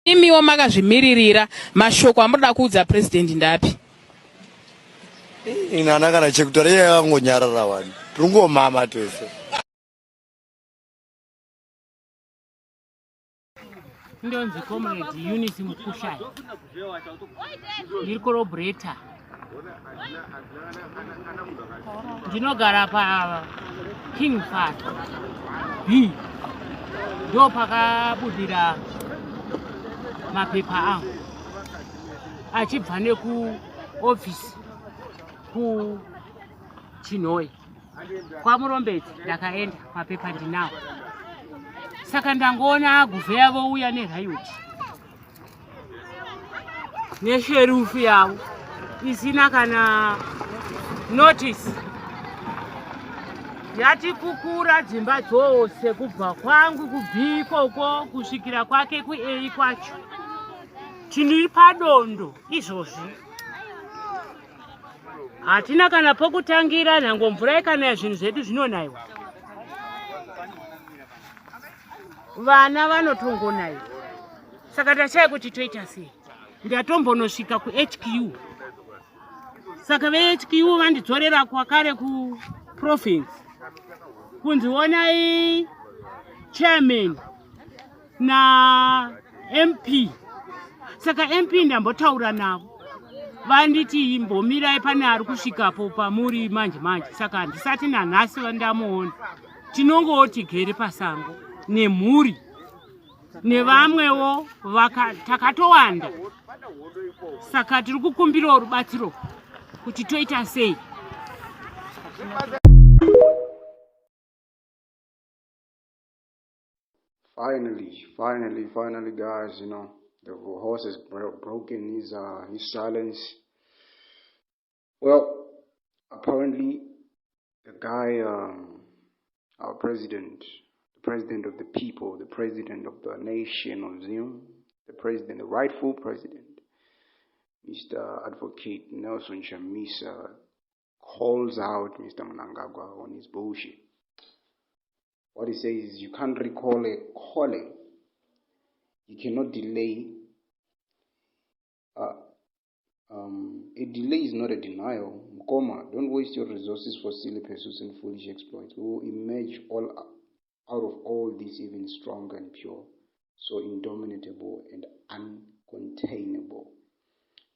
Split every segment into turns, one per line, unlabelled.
Imiwo makazvimiririra mashoko amunoda kuudza president ndapi?
Inana kana chekutore yakangonyarara wani. Tungomama tese.
Ndonzi comrade Eunice Mukushai. Ndiri corroborator. Ndinogara pa King Fat. Ndo pakabudira mapepa angu achibva neku office ku Chinhoyi kwaMurombedzi ndakaenda mapepa ndinawo. Saka ndangoona aguvheya vouya nerayoti nesherufu yavo isina kana notice. Yati kukura dzimba dzose kubva kwangu kubvi ikoko kusvikira kwake kuA kwacho. Tiri padondo izvozvi. Hatina kana pokutangira, nhango mvura ikanaya zvinhu zvedu zvinonaiwa. Vana vanotongonaiwa. Saka tashaya kuti toita sei. Ndatombonosvika ku HQ. Saka ve HQ vandidzorera kwakare ku province. Kunzionai chairman na MP. Saka MP ndambotaura navo. Vanditi mbomirai pane ari kusvikapo pamuri manje manje. Saka ndisati nanhasi vandamuona. Tinongoti gere pasango nemhuri nevamwewo takatowanda. Saka tiri kukumbirawo rubatsiro kuti toita sei.
Finally, guys, you know, the horse has broken his silence. Well, apparently, the guy, our president, the president of the people, the president of the nation of Zion, the rightful president, Mr. Advocate Nelson Chamisa, calls out Mr. Mnangagwa on his bullshit. What he says is, you can't recall a calling. You cannot delay. A delay is not a denial. Mkoma, don't waste your resources for silly pursuits and foolish exploits. We will emerge out of all this even stronger and pure, so indomitable and uncontainable.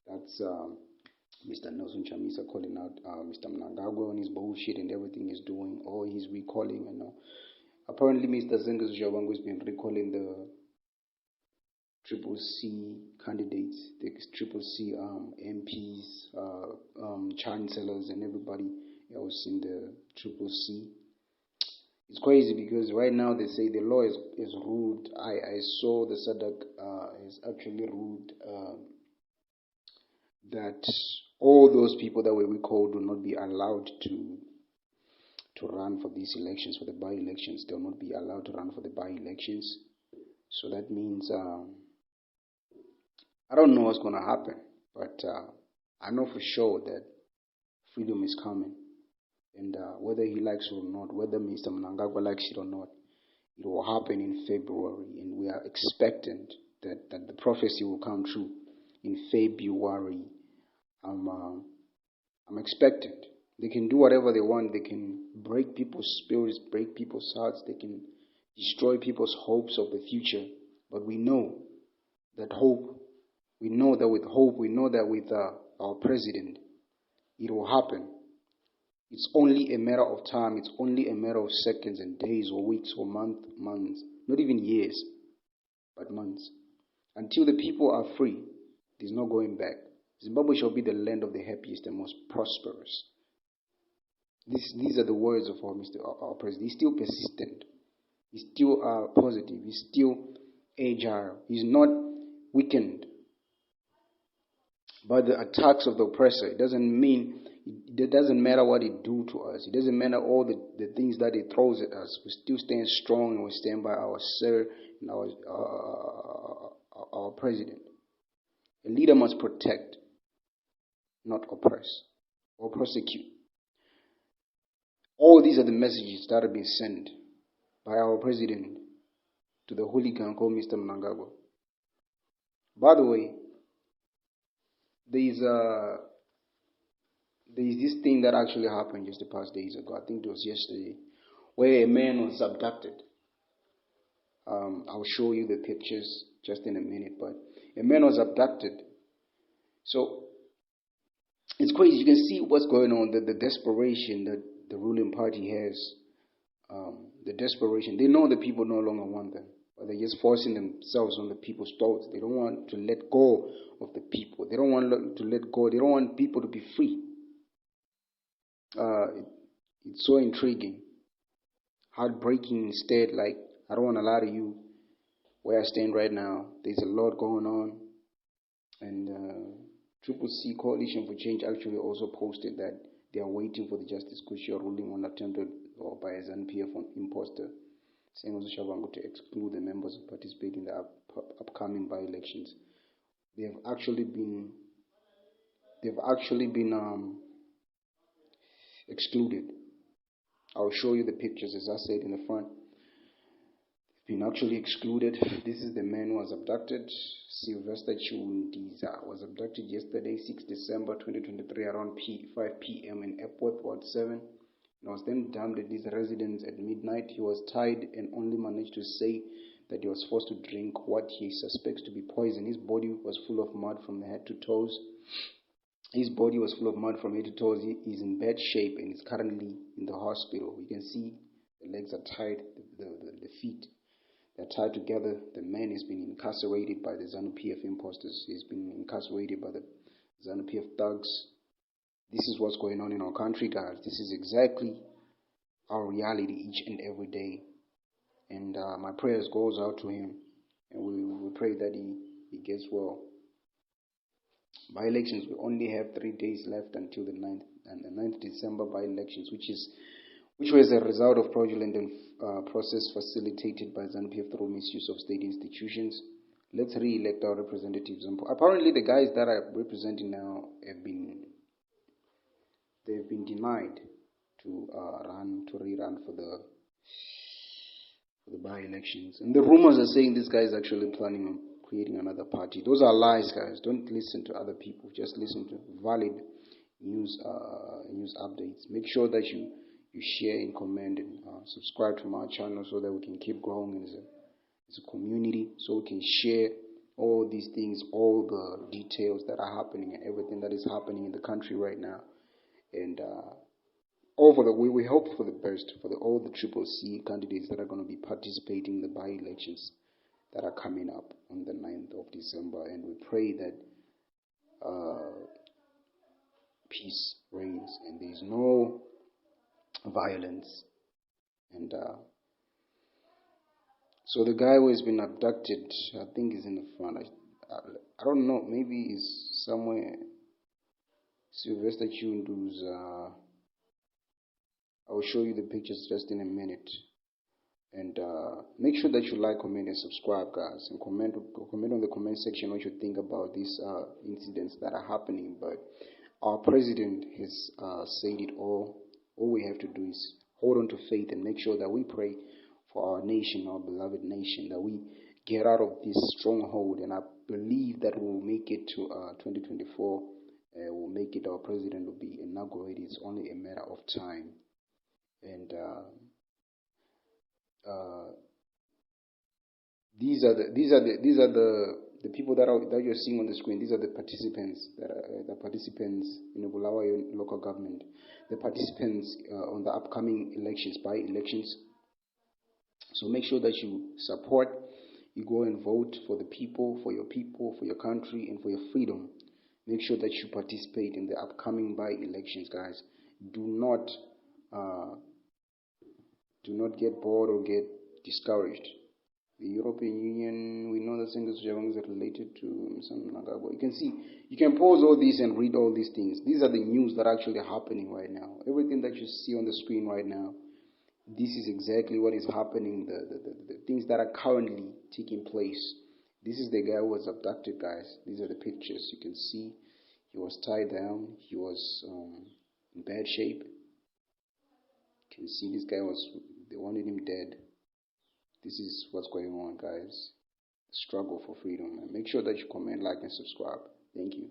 That's Mr. Nelson Chamisa calling out Mr. Mnangagwa on his bullshit and everything he's doing, or he's recalling, you know. Apparently, Mr. Zengus Jabangu has been recalling the Triple C candidates, the Triple C MPs, chancellors, and everybody else in the Triple C. It's crazy because right now they say the law is ruled. I saw the SADC is actually ruled that all those people that were recalled will not be allowed to run for these elections, for the by-elections. They will not be allowed to run for the by-elections. So that means, I don't know what's going to happen, but I know for sure that freedom is coming. And whether he likes it or not, whether Mr. Mnangagwa likes it or not, it will happen in February. And we are expectant that the prophecy will come true in February. I'm expectant. They can do whatever they want. They can break people's spirits, break people's hearts. They can destroy people's hopes of the future. But we know that hope, we know that with hope, we know that with our president, it will happen. It's only a matter of time. It's only a matter of seconds and days or weeks or months, not even years, but months. Until the people are free, there's no going back. Zimbabwe shall be the land of the happiest and most prosperous. These are the words of our president. He's still persistent. He's still positive. He's still agile. He's not weakened by the attacks of the oppressor. It doesn't matter what he do to us. It doesn't matter all the things that he throws at us. We still stand strong and we stand by our sir and our president. A leader must protect, not oppress or prosecute. All these are the messages that have been sent by our president to the hooligan called Mr. Mnangagwa. By the way, there's this thing that actually happened just the past days ago. I think it was yesterday, where a man was abducted. I'll show you the pictures just in a minute, but a man was abducted. So it's crazy. You can see what's going on, the desperation that the ruling party has, the desperation. They know the people no longer want them, but they're just forcing themselves on the people's thoughts. They don't want to let go of the people. They don't want to let go. They don't want people to be free. It's so intriguing, heartbreaking instead. Like, I don't want to lie to you, where I stand right now, there's a lot going on. And Triple C Coalition for Change actually also posted that they are waiting for the Justice Kushia ruling on attempted or by a ZANU-PF imposter, saying also Shabangu to exclude the members who participate in the upcoming by-elections. They've actually been excluded. I'll show you the pictures, as I said in the front. Been actually excluded. This is the man who was abducted. Sylvester Chundiza was abducted yesterday, 6 December 2023, around 5 p.m. in Epworth, Ward 7. He was then dumped at his residence at midnight. He was tied and only managed to say that he was forced to drink what he suspects to be poison. His body was full of mud from head to toes. He is in bad shape and is currently in the hospital. You can see the legs are tied, the feet. They're tied together. The man has been incarcerated by the ZANU-PF imposters. He's been incarcerated by the ZANU-PF thugs. This is what's going on in our country, guys. This is exactly our reality each and every day. And my prayers goes out to him. And we pray that he gets well. By-elections, we only have 3 days left until the 9th, and the 9th December by-elections, which was a result of fraudulent process facilitated by ZANU-PF through misuse of state institutions. Let's re-elect our representatives. Apparently, the guys that are representing now they've been denied to rerun for the by-elections. And the rumors are saying this guy is actually planning on creating another party. Those are lies, guys. Don't listen to other people. Just listen to valid news updates. Make sure that you share and comment and subscribe to my channel so that we can keep growing as a community, so we can share all these things, all the details that are happening and everything that is happening in the country right now. And we hope for the best for all the Triple C candidates that are going to be participating in the by-elections that are coming up on the 9th of December. And we pray that peace reigns and there is no violence. And so the guy who has been abducted, I think is in the front. I don't know, maybe he's somewhere. Sylvester Chundu's I will show you the pictures just in a minute. And make sure that you like, comment, and subscribe, guys. And comment on the comment section what you think about these incidents that are happening. But our president has said it all. All we have to do is hold on to faith and make sure that we pray for our nation, our beloved nation, that we get out of this stronghold. And I believe that we'll make it to 2024. We'll make it. Our president will be inaugurated. It's only a matter of time. And these are the people that you're seeing on the screen. These are the participants in the Bulawayo local government. The participants on the upcoming elections, by-elections. So make sure that you support, you go and vote for the people, for your country, and for your freedom. Make sure that you participate in the upcoming by-elections, guys. Do not get bored or get discouraged. The European Union, we know that Chamisa Warning is related to Chamisa Mnangagwa. You can see, you can pause all this and read all these things. These are the news that are actually happening right now. Everything that you see on the screen right now, this is exactly what is happening, the things that are currently taking place. This is the guy who was abducted, guys. These are the pictures. You can see he was tied down. He was in bad shape. You can see this guy they wanted him dead. This is what's going on, guys. struggle for freedom. And make sure that you comment, like, and subscribe. Thank you.